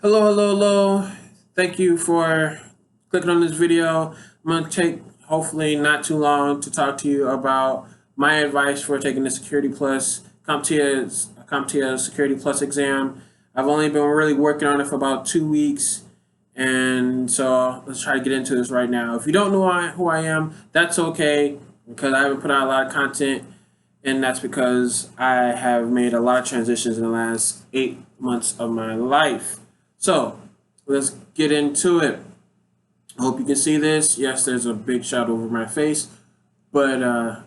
Hello. Thank you for clicking on this video. I'm going to take hopefully not too long to talk to you about my advice for taking the Security Plus, CompTIA Security Plus exam. I've only been really working on it for about 2 weeks, and so let's try to get into this right now. If you don't know who I am, that's okay, because I haven't put out a lot of content, and that's because I have made a lot of transitions in the last 8 months of my life. So let's get into it. I hope you can see this. Yes, there's a big shadow over my face, but I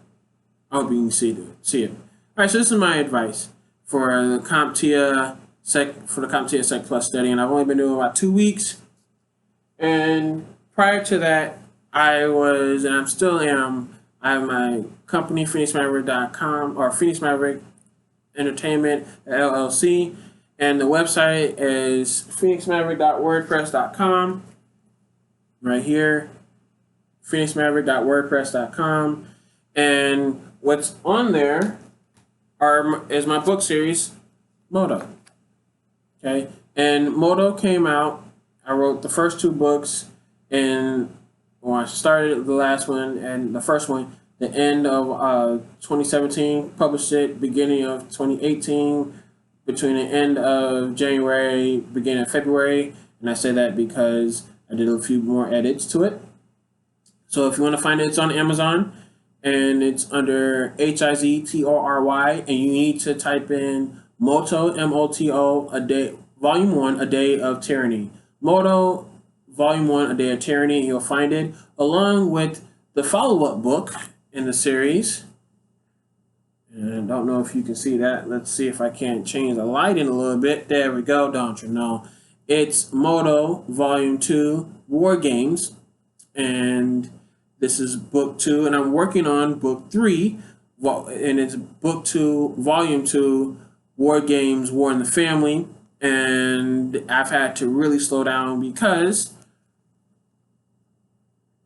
hope you can see it. All right, so this is my advice for the CompTIA Sec Plus study, and I've only been doing about 2 weeks. And prior to that, I was, and I still am. I have my company, PHOENIXMAVERICK.com, or Phoenix Maverick Entertainment LLC. And the website is PHOENIXMAVERICK.wordpress.com. Right here, PHOENIXMAVERICK.wordpress.com. And what's on there is my book series, Moto. Okay, and Moto came out. I wrote the first 2 books, and I started the last one and the first one the end of 2017. Published it beginning of 2018. Between the end of January, beginning of February, and I say that because I did a few more edits to it. So if you want to find it, it's on Amazon, and it's under HIZTORY, and you need to type in Moto, MOTO, a day, Volume 1, A Day of Tyranny. Moto, Volume 1, A Day of Tyranny, and you'll find it, along with the follow-up book in the series. And I don't know if you can see that. Let's see if I can change the lighting a little bit. There we go. Don't you know? It's Moto Volume 2, War Games. And this is Book 2. And I'm working on Book 3. And it's Book 2, Volume 2, War Games, War in the Family. And I've had to really slow down because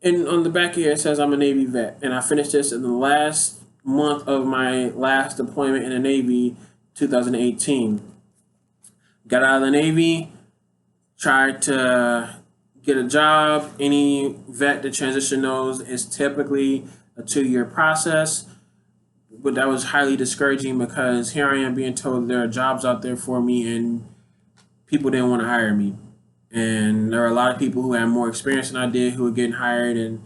on the back here it says I'm a Navy vet. And I finished this in the last month of my last deployment in the Navy, 2018. Got out of the Navy, tried to get a job. Any vet that transition knows is typically a 2-year process, but that was highly discouraging because here I am being told there are jobs out there for me and people didn't want to hire me. And there were a lot of people who had more experience than I did who were getting hired, and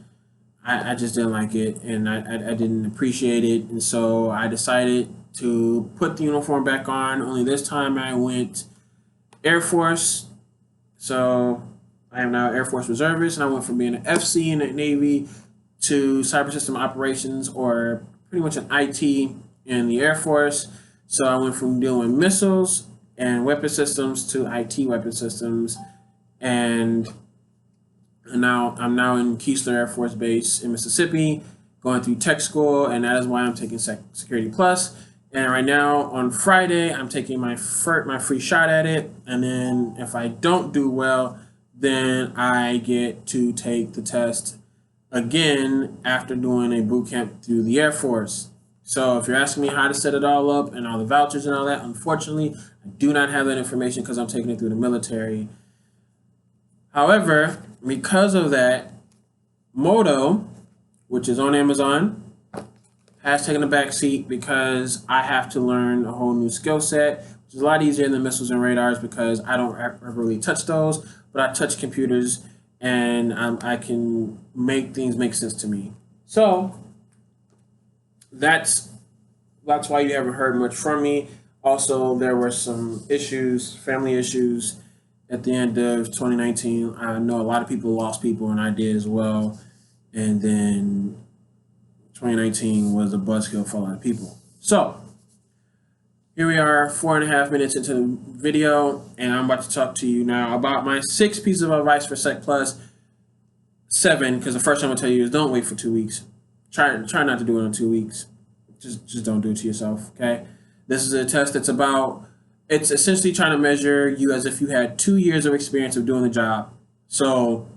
I just didn't like it, and I didn't appreciate it, and so I decided to put the uniform back on. Only this time I went Air Force, so I am now Air Force Reservist, and I went from being an FC in the Navy to Cyber System Operations, or pretty much an IT in the Air Force. So I went from dealing with missiles and weapon systems to IT weapon systems, and now I'm in Keesler Air Force Base in Mississippi, going through tech school, and that is why I'm taking Security Plus. And right now on Friday, I'm taking my free shot at it, and then if I don't do well, then I get to take the test again after doing a boot camp through the Air Force. So if you're asking me how to set it all up and all the vouchers and all that, unfortunately, I do not have that information because I'm taking it through the military. However, because of that, Moto, which is on Amazon, has taken a back seat because I have to learn a whole new skill set, which is a lot easier than missiles and radars because I don't ever really touch those, but I touch computers, and I can make things make sense to me. So that's why you haven't heard much from me. Also, there were some issues, family issues, at the end of 2019. I know a lot of people lost people, and I did as well. And then 2019 was a buzzkill for a lot of people. So here we are, 4.5 minutes into the video, and I'm about to talk to you now about my 6 pieces of advice for Sec Plus. 7, because the first time I'll tell you is don't wait for 2 weeks. Try not to do it in 2 weeks. Just don't do it to yourself, okay? This is a test that's it's essentially trying to measure you as if you had 2 years of experience of doing the job. So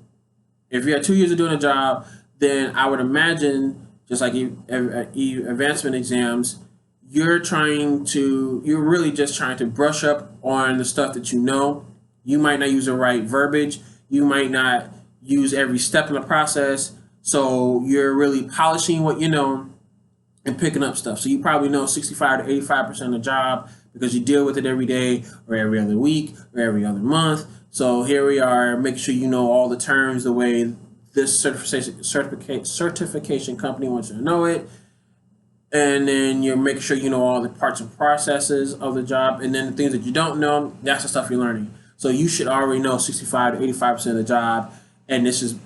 if you had 2 years of doing a job, then I would imagine, just like advancement exams, you're really just trying to brush up on the stuff that you know. You might not use the right verbiage. You might not use every step in the process. So you're really polishing what you know and picking up stuff. So you probably know 65 to 85% of the job because you deal with it every day or every other week or every other month. So here we are, making sure you know all the terms the way this certification company wants you to know it. And then you're making sure you know all the parts and processes of the job. And then the things that you don't know, that's the stuff you're learning. So you should already know 65 to 85% of the job. And this is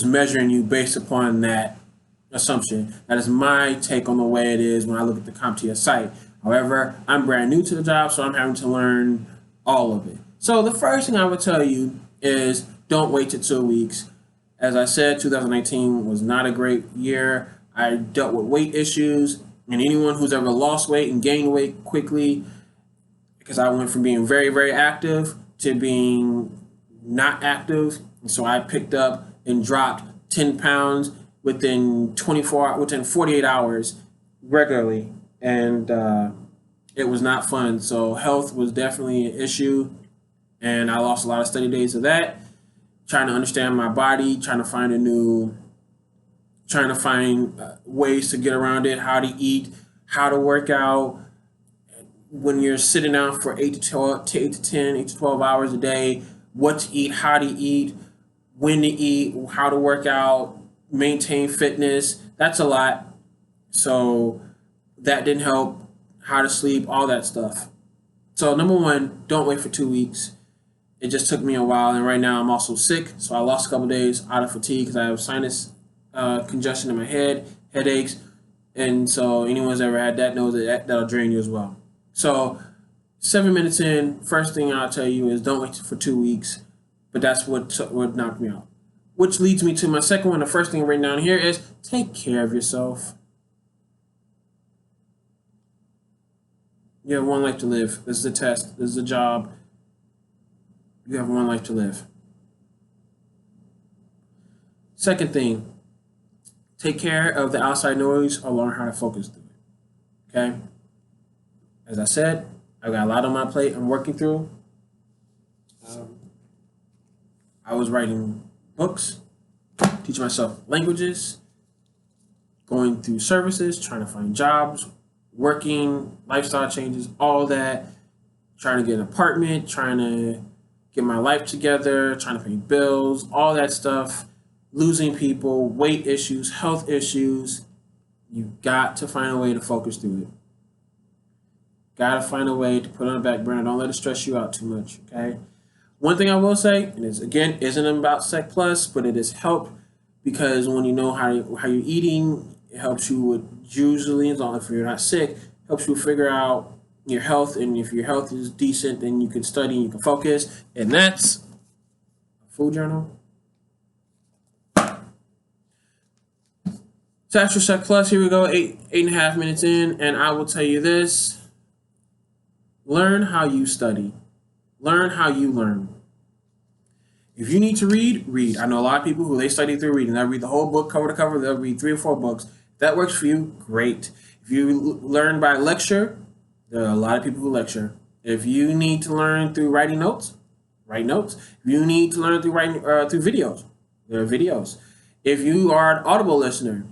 measuring you based upon that assumption. That is my take on the way it is when I look at the CompTIA site. However, I'm brand new to the job, so I'm having to learn all of it. So the first thing I would tell you is don't wait till 2 weeks. As I said, 2019 was not a great year. I dealt with weight issues, and anyone who's ever lost weight and gained weight quickly, because I went from being very, very active to being not active. And so I picked up and dropped 10 pounds within 48 hours regularly. And it was not fun. So health was definitely an issue. And I lost a lot of study days of that, trying to understand my body, trying to find ways to get around it, how to eat, how to work out. When you're sitting down for 8 to 12 hours a day, what to eat, how to eat, when to eat, how to work out, maintain fitness. That's a lot. So that didn't help. How to sleep, all that stuff. So number one, don't wait for 2 weeks. It just took me a while, and right now I'm also sick. So I lost a couple days out of fatigue because I have sinus congestion in my head, headaches, and so anyone who's ever had that knows that that'll drain you as well. So 7 minutes in, first thing I'll tell you is don't wait for 2 weeks, but that's what knocked me out. Which leads me to my second one. The first thing written down here is take care of yourself. You have one life to live. This is a test. This is a job. You have one life to live. Second thing, take care of the outside noise or learn how to focus through it. Okay? As I said, I've got a lot on my plate I'm working through. I was writing books, teaching myself languages, going through services, trying to find jobs, working, lifestyle changes, all that, trying to get an apartment, trying to get my life together, trying to pay bills, all that stuff, losing people, weight issues, health issues. You've got to find a way to focus through it. Got to find a way to put on the back burner. Don't let it stress you out too much, okay? One thing I will say, and it's, again, isn't about Sec Plus, but it is help because when you know how you're eating, it helps you with usually, as long as you're not sick, helps you figure out your health, and if your health is decent, then you can study and you can focus, and that's a food journal. So that's your Sec Plus. Here we go, 8.5 minutes in, and I will tell you this. Learn how you study. Learn how you learn. If you need to read, read. I know a lot of people who they study through reading. They'll read the whole book cover to cover. They'll read 3 or 4 books. If that works for you, great. If you learn by lecture, there are a lot of people who lecture. If you need to learn through writing notes, write notes. If you need to learn through writing through videos, there are videos. If you are an Audible listener,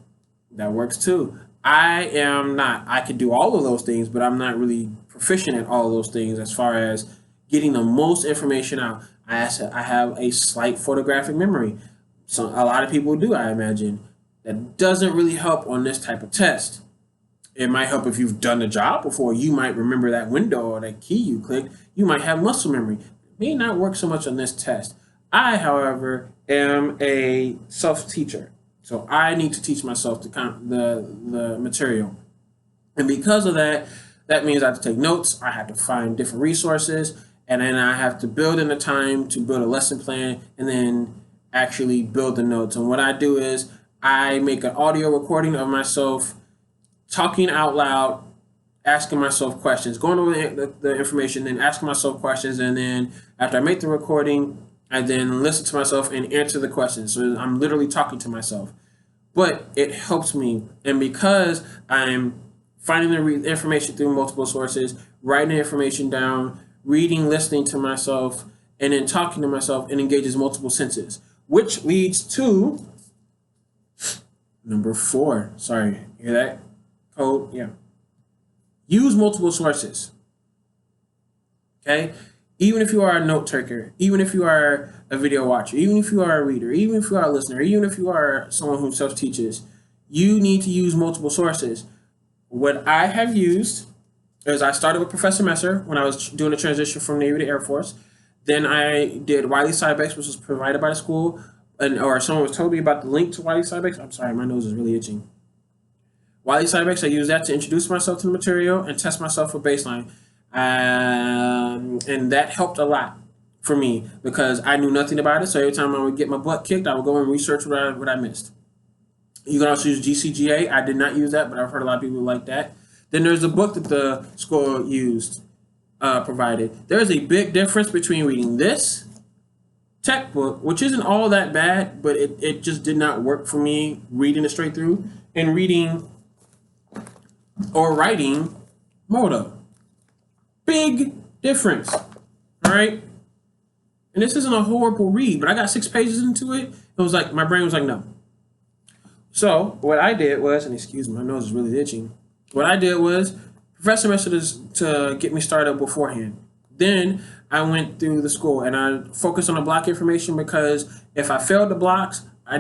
that works too. I am not. I could do all of those things, but I'm not really proficient at all of those things as far as getting the most information out. I have a slight photographic memory. So a lot of people do, I imagine. That doesn't really help on this type of test. It might help if you've done the job before. You might remember that window or that key you clicked. You might have muscle memory. It may not work so much on this test. I, however, am a self-teacher. So I need to teach myself the material. And because of that, that means I have to take notes. I have to find different resources. And then I have to build in the time to build a lesson plan and then actually build the notes. And what I do is I make an audio recording of myself talking out loud, asking myself questions, going over the information, then asking myself questions. And then after I make the recording, I then listen to myself and answer the questions. So I'm literally talking to myself. But it helps me. And because I'm finding the information through multiple sources, writing the information down, reading, listening to myself, and then talking to myself, and engages multiple senses, which leads to number 4. Sorry, hear that code? Yeah. Use multiple sources. Okay? Even if you are a note taker, even if you are a video watcher, even if you are a reader, even if you are a listener, even if you are someone who self-teaches, you need to use multiple sources. What I have used is I started with Professor Messer when I was doing the transition from Navy to Air Force. Then I did Wiley Cybex, which was provided by the school, or someone was told me about the link to Wiley Cybex. I'm sorry, my nose is really itching. Wiley Cybex, I use that to introduce myself to the material and test myself for baseline. And that helped a lot for me because I knew nothing about it. So every time I would get my butt kicked, I would go and research what I missed. You can also use GCGA. I did not use that, but I've heard a lot of people like that. Then there's the book that the school provided. There's a big difference between reading this tech book, which isn't all that bad, but it just did not work for me reading it straight through, and reading or writing Modo. Big difference, all right? And this isn't a horrible read, but I got 6 pages into it. It was like, my brain was like, no. So what I did was, and excuse me, my nose is really itching. What I did was, Professor mentioned to get me started beforehand. Then I went through the school and I focused on the block information because if I failed the blocks, I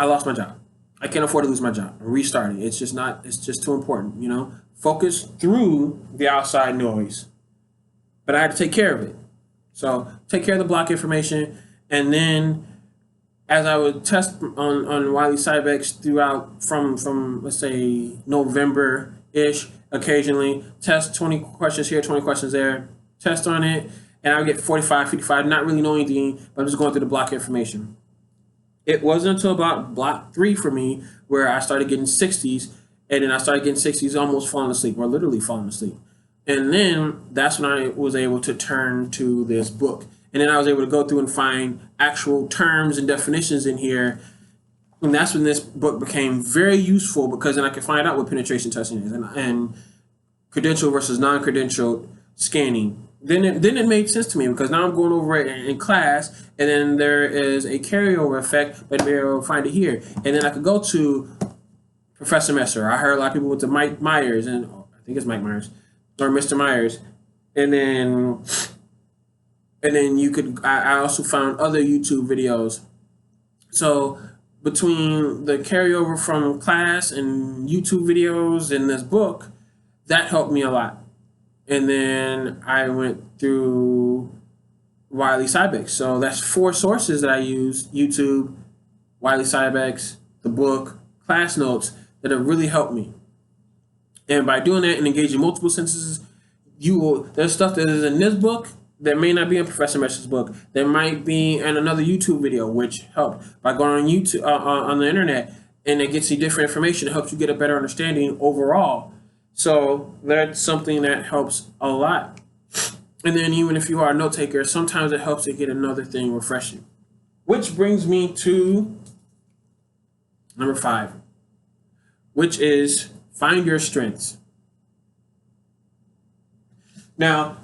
lost my job. I can't afford to lose my job. Restart it. It's just too important, you know? Focus through the outside noise. But I had to take care of it. So take care of the block information, and then as I would test on Wiley Cybex throughout from let's say November-ish, occasionally, test 20 questions here, 20 questions there, test on it, and I would get 45, 55, not really knowing anything, but I'm just going through the block information. It wasn't until about block 3 for me where I started getting 60s, and then I started getting 60s almost falling asleep, or literally falling asleep. And then that's when I was able to turn to this book. And then I was able to go through and find actual terms and definitions in here. And that's when this book became very useful, because then I could find out what penetration testing is and credential versus non-credentialed scanning. Then it made sense to me, because now I'm going over it in class, and then there is a carryover effect, but maybe I'll find it here. And then I could go to Professor Messer. I heard a lot of people went to Mike Myers, and I think it's Mike Myers, or Mr. Myers. And then you could, I also found other YouTube videos. So between the carryover from class and YouTube videos and this book, that helped me a lot. And then I went through Wiley Cybex. So that's 4 sources that I use: YouTube, Wiley Cybex, the book, class notes, that have really helped me. And by doing that and engaging multiple senses, there's stuff that is in this book that may not be in Professor Messer's book. There might be in another YouTube video, which helped. By going on YouTube, on the internet, and it gets you different information, it helps you get a better understanding overall. So that's something that helps a lot. And then even if you are a note taker, sometimes it helps to get another thing refreshing. Which brings me to number 5, which is find your strengths. Now,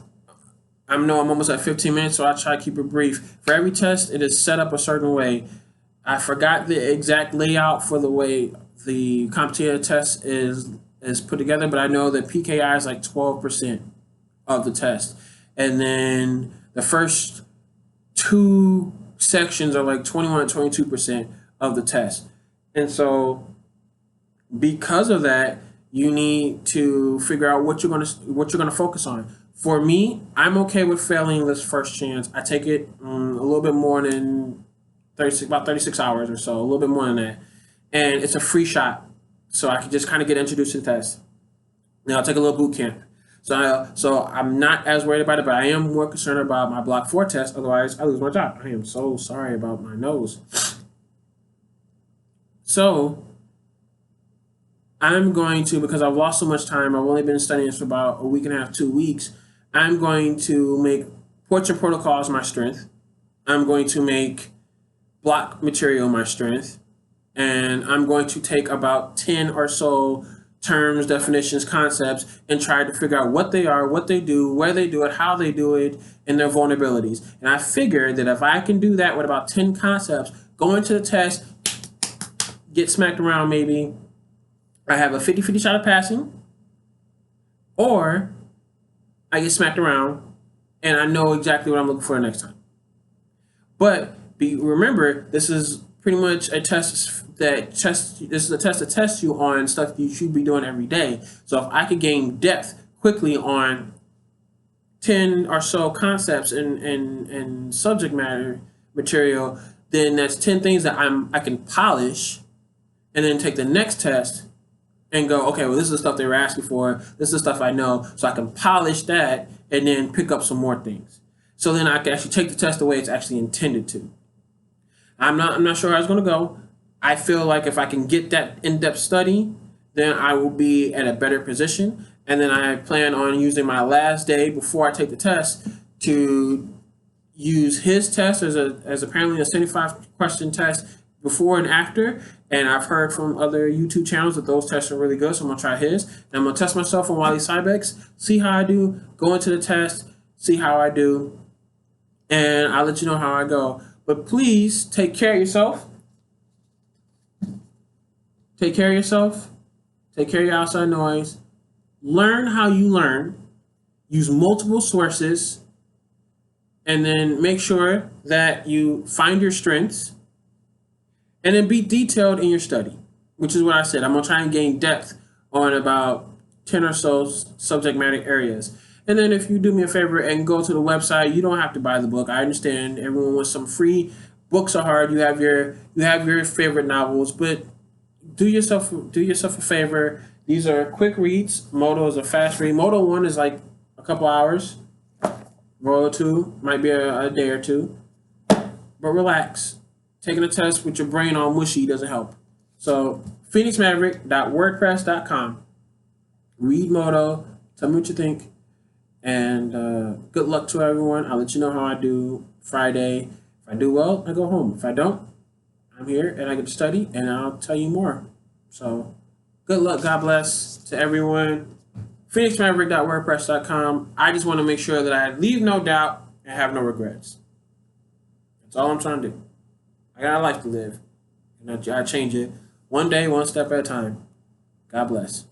I know I'm almost at 15 minutes, so I'll try to keep it brief. For every test, it is set up a certain way. I forgot the exact layout for the way the CompTIA test is put together, but I know that PKI is like 12% of the test. And then the first 2 sections are like 21 to 22% of the test. And so because of that, you need to figure out what you're gonna focus on. For me, I'm okay with failing this first chance. I take it a little bit more than about 36 hours or so, a little bit more than that. And it's a free shot, so I can just kind of get introduced to the test. Now I'll take a little boot camp. So I'm not as worried about it, but I am more concerned about my block 4 test. Otherwise, I lose my job. I am so sorry about my nose. So I'm going to, because I've lost so much time, I've only been studying this for about a week and a half, 2 weeks, I'm going to make portrait protocols my strength. I'm going to make block material my strength. And I'm going to take about 10 or so terms, definitions, concepts, and try to figure out what they are, what they do, where they do it, how they do it, and their vulnerabilities. And I figured that if I can do that with about 10 concepts, go into the test, get smacked around maybe, I have a 50-50 shot of passing, or I get smacked around and I know exactly what I'm looking for next time. But remember, this is pretty much a test this is a test to test you on stuff you should be doing every day. So if I could gain depth quickly on 10 or so concepts and subject matter material, then that's 10 things that I can polish, and then take the next test and go, okay, well, this is the stuff they were asking for. This is the stuff I know, so I can polish that and then pick up some more things. So then I can actually take the test the way it's actually intended to. I'm not sure how it's going to go. I feel like if I can get that in-depth study, then I will be at a better position. And then I plan on using my last day before I take the test to use his test as apparently a 75-question test before and after. And I've heard from other YouTube channels that those tests are really good, so I'm going to try his. And I'm going to test myself on Wally Cybex, see how I do, go into the test, see how I do, and I'll let you know how I go. But please take care of yourself. Take care of yourself. Take care of your outside noise. Learn how you learn. Use multiple sources. And then make sure that you find your strengths. And then be detailed in your study, which is what I said. I'm going to try and gain depth on about 10 or so subject matter areas. And then if you do me a favor and go to the website, you don't have to buy the book. I understand everyone wants some free books. Are hard. You have your favorite novels, but do yourself a favor. These are quick reads. Moto is a fast read. Moto 1 is like a couple hours. Moto 2 might be a day or two. But relax. Taking a test with your brain all mushy doesn't help. So PHOENIXMAVERICK.wordpress.com. Read Moto. Tell me what you think. And good luck to everyone. I'll let you know how I do Friday. If I do well, I go home. If I don't, I'm here and I get to study and I'll tell you more. So good luck. God bless to everyone. PhoenixMaverick.wordpress.com. I just want to make sure that I leave no doubt and have no regrets. That's all I'm trying to do. I got a life to live. And I change it one day, one step at a time. God bless.